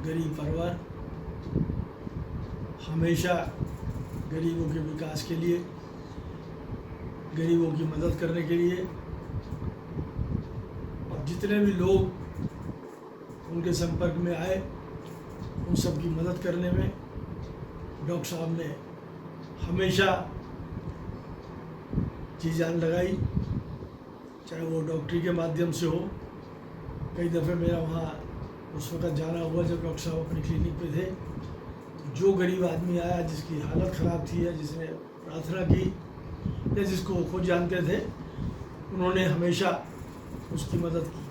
गरीब परिवार, हमेशा गरीबों के विकास के लिए, गरीबों की मदद करने के लिए, और जितने भी लोग उनके संपर्क में आए उन सब की मदद करने में डॉक्टर साहब ने हमेशा जी जान लगाई, चाहे वो डॉक्टरी के माध्यम से हो। कई दफ़े मेरा वहाँ उस वक़्त जाना हुआ जब डॉक्टर साहब अपनी क्लिनिक पे थे। जो गरीब आदमी आया, जिसकी हालत ख़राब थी या जिसने प्रार्थना की या जिसको वो खुद जानते थे, उन्होंने हमेशा उसकी मदद की।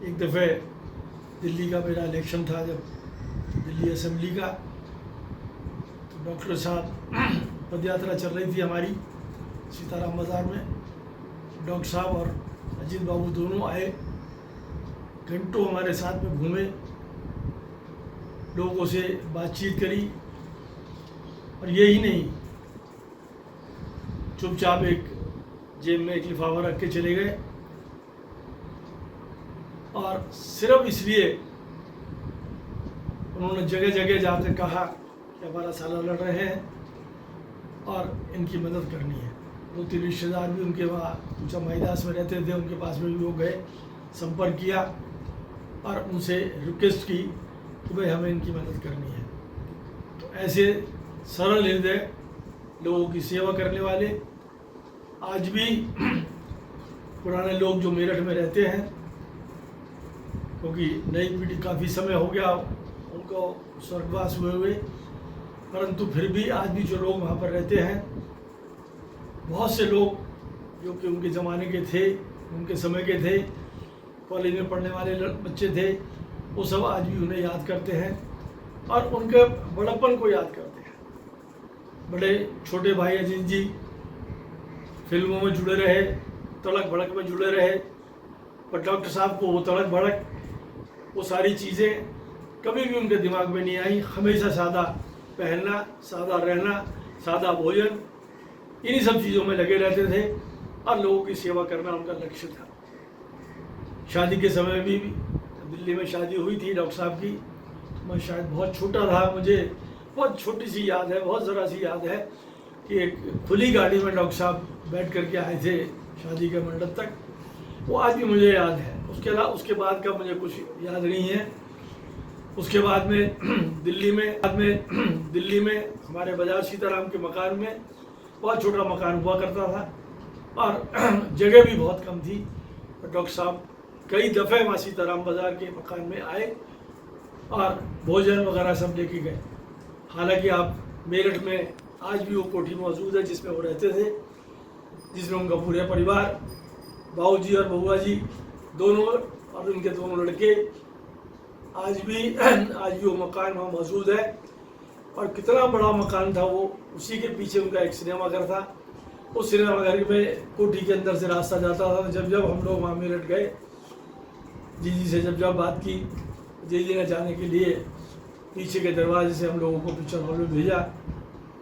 एक दफ़े दिल्ली का मेरा इलेक्शन था, जब दिल्ली असेंबली का, तो डॉक्टर साहब पद यात्रा चल रही थी हमारी सीताराम बाज़ार में। डॉक्टर साहब और अजीत बाबू दोनों आए, घंटों हमारे साथ में घूमे, लोगों से बातचीत करी, और यही नहीं, चुपचाप एक जेब में एक लिफाफा रख के चले गए। और सिर्फ इसलिए उन्होंने जगह जगह जाकर कहा कि हमारा साला लड़ रहे हैं और इनकी मदद करनी है। 2-3 रिश्तेदार भी उनके वहाँ ऊँचा माईदास में रहते थे, उनके पास में भी वो गए, संपर्क किया और उनसे रिक्वेस्ट की कि भाई हमें इनकी मदद करनी है। तो ऐसे सरल हृदय लोगों की सेवा करने वाले आज भी पुराने लोग जो मेरठ में रहते हैं, क्योंकि नई पीढ़ी काफ़ी समय हो गया उनको स्वर्गवास हुए, परंतु फिर भी आज भी जो लोग वहाँ पर रहते हैं, बहुत से लोग जो कि उनके ज़माने के थे, उनके समय के थे, कॉलेज में पढ़ने वाले बच्चे थे, वो सब आज भी उन्हें याद करते हैं और उनके बड़प्पन को याद करते हैं। बड़े छोटे भाई अजीत जी फिल्मों में जुड़े रहे, तड़क भड़क में जुड़े रहे, पर डॉक्टर साहब को वो तड़क भड़क, वो सारी चीज़ें कभी भी उनके दिमाग में नहीं आई। हमेशा सादा पहनना, सादा रहना, सादा भोजन, इन्हीं सब चीज़ों में लगे रहते थे और लोगों की सेवा करना उनका लक्ष्य था। शादी के समय भी दिल्ली में शादी हुई थी डॉक्टर साहब की, मैं शायद बहुत छोटा था, मुझे बहुत छोटी सी याद है, बहुत ज़रा सी याद है कि एक खुली गाड़ी में डॉक्टर साहब बैठ करके आए थे शादी के मंडप तक, वो आज भी मुझे याद है। उसके बाद का मुझे कुछ याद नहीं है। उसके बाद में दिल्ली में हमारे बाजार सीताराम के मकान में, बहुत छोटा मकान हुआ करता था और जगह भी बहुत कम थी। डॉक्टर साहब कई दफ़े वहाँ सीताराम बाज़ार के मकान में आए और भोजन वगैरह सब लेके गए। हालांकि आप मेरठ में आज भी वो कोठी मौजूद है जिसमें वो रहते थे, जिसमें उनका पूरा परिवार, बाबूजी और बउआ जी दोनों और उनके दोनों लड़के, आज भी वो मकान वहाँ मौजूद है। और कितना बड़ा मकान था वो, उसी के पीछे उनका एक सिनेमा घर था। उस सिनेमा घर में कोठी के अंदर से रास्ता जाता था। जब हम लोग वहाँ मेरठ गए, जी से जब बात की, जी ने जाने के लिए पीछे के दरवाजे से हम लोगों को पिक्चर हॉल में भेजा।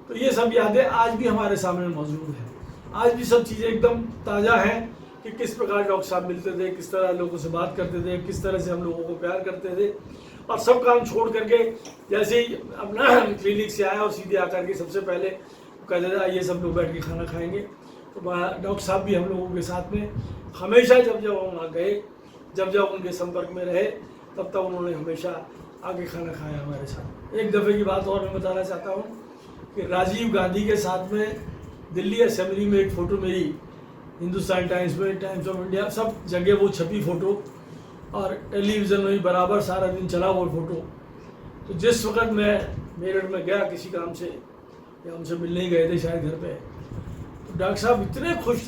तो ये सब यादें आज भी हमारे सामने मौजूद हैं। आज भी सब चीज़ें एकदम ताज़ा हैं कि किस प्रकार डॉक्टर साहब मिलते थे, किस तरह लोगों से बात करते थे, किस तरह से हम लोगों को प्यार करते थे। और सब काम छोड़ करके जैसे ही अपना क्लिनिक से आया और सीधे आकर के सबसे पहले कहते थे आइए सब लोग बैठ के खाना खाएंगे। तो डॉक्टर साहब भी हम लोगों के साथ में हमेशा जब वहाँ गए, जब उनके संपर्क में रहे, तब उन्होंने हमेशा आके खाना खाया हमारे साथ। एक दफ़े की बात और मैं बताना चाहता हूँ कि राजीव गांधी के साथ में दिल्ली असेंबली में एक फ़ोटो मेरी हिंदुस्तान टाइम्स में, टाइम्स ऑफ इंडिया, सब जगह वो छपी फ़ोटो और टेलीविज़न में भी बराबर सारा दिन चला वो फ़ोटो। तो जिस वक्त मैं मेरठ में गया किसी काम से, या हमसे मिलने ही गए थे शायद घर पे, तो डॉक्टर साहब इतने खुश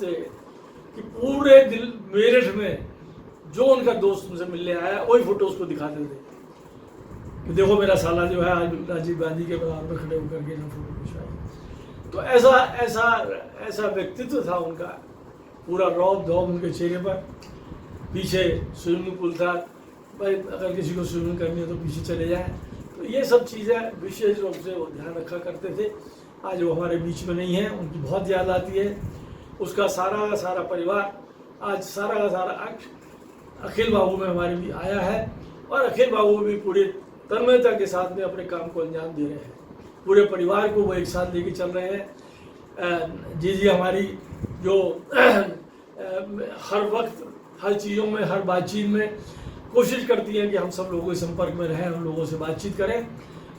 थे कि पूरे दिल मेरठ में जो उनका दोस्त उनसे मिलने आया वही फ़ोटो उसको दिखाते थे कि देखो मेरा साला जो है आज राजीव गांधी के बराबर में खड़े होकर के फ़ोटो खिंचवाई। तो ऐसा व्यक्तित्व था उनका, पूरा रौब धौब उनके चेहरे पर। पीछे स्विमिंग पूल था, भाई अगर किसी को स्विमिंग करनी है तो पीछे चले जाएं। तो ये सब चीज़ें विशेष रूप से वो ध्यान रखा करते थे। आज वो हमारे बीच में नहीं है, उनकी बहुत याद आती है। उसका सारा परिवार आज सारा अखिल बाबू में हमारे भी आया है और अखिल बाबू भी पूरे तन्मयता के साथ में अपने काम को अंजाम दे रहे हैं। पूरे परिवार को वो एक साथ लेके चल रहे हैं। जी हमारी जो हर वक्त हर चीज़ों में, हर बातचीत में कोशिश करती हैं कि हम सब लोगों के संपर्क में रहें, हम लोगों से बातचीत करें,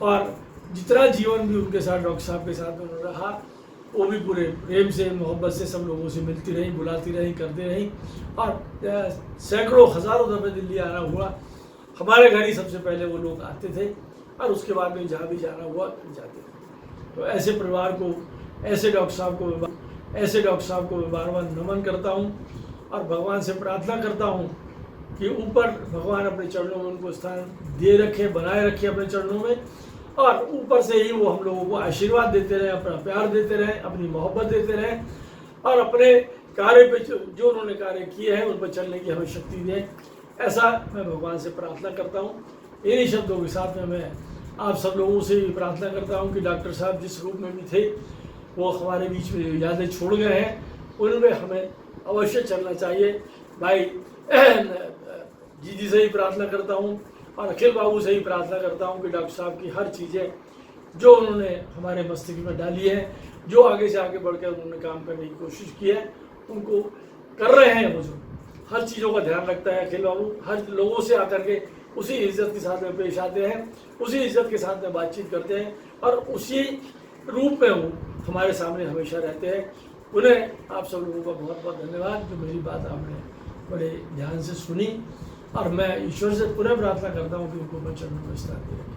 और जितना जीवन भी उनके साथ डॉक्टर साहब के साथ में रहा वो भी पूरे प्रेम से, मोहब्बत से सब लोगों से मिलती रही, बुलाती रही, करती रही। और सैकड़ों हज़ारों दफ़े दिल्ली आना हुआ, हमारे घर ही सबसे पहले वो लोग आते थे और उसके बाद में जहाँ भी जाना हुआ जाते थे। तो ऐसे परिवार को, ऐसे डॉक्टर साहब को मैं बार बार नमन करता हूँ और भगवान से प्रार्थना करता हूँ कि ऊपर भगवान अपने चरणों में उनको स्थान दे रखे, बनाए रखे अपने चरणों में, और ऊपर से ही वो हम लोगों को आशीर्वाद देते रहे, अपना प्यार देते रहे, अपनी मोहब्बत देते रहे, और अपने कार्य पे जो उन्होंने कार्य किए हैं उन पर चलने की हमें शक्ति दें। ऐसा मैं भगवान से प्रार्थना करता हूँ। इन्हीं शब्दों के साथ में मैं आप सब लोगों से भी प्रार्थना करता हूँ कि डॉक्टर साहब जिस रूप में भी थे वो हमारे बीच में यादें छोड़ गए हैं, उनमें हमें अवश्य चलना चाहिए। भाई जी से ही प्रार्थना करता हूँ और अखिल बाबू से ही प्रार्थना करता हूँ कि डॉक्टर साहब की हर चीज़ें जो उन्होंने हमारे मस्तिष्क में डाली है, जो आगे से आगे बढ़कर उन्होंने काम करने की कोशिश की है, उनको कर रहे हैं। मुझे हर चीज़ों का ध्यान रखता है अखिल बाबू, हर लोगों से आकर के उसी इज्जत के साथ में पेश आते हैं, उसी इज्जत के साथ में बातचीत करते हैं, और उसी रूप में वो हमारे सामने हमेशा रहते हैं। उन्हें आप सब लोगों का बहुत बहुत धन्यवाद जो मेरी बात आपने बड़े ध्यान से सुनी, और मैं ईश्वर से पुनः प्रार्थना करता हूँ कि उनको मैं चरणों में स्थान दे।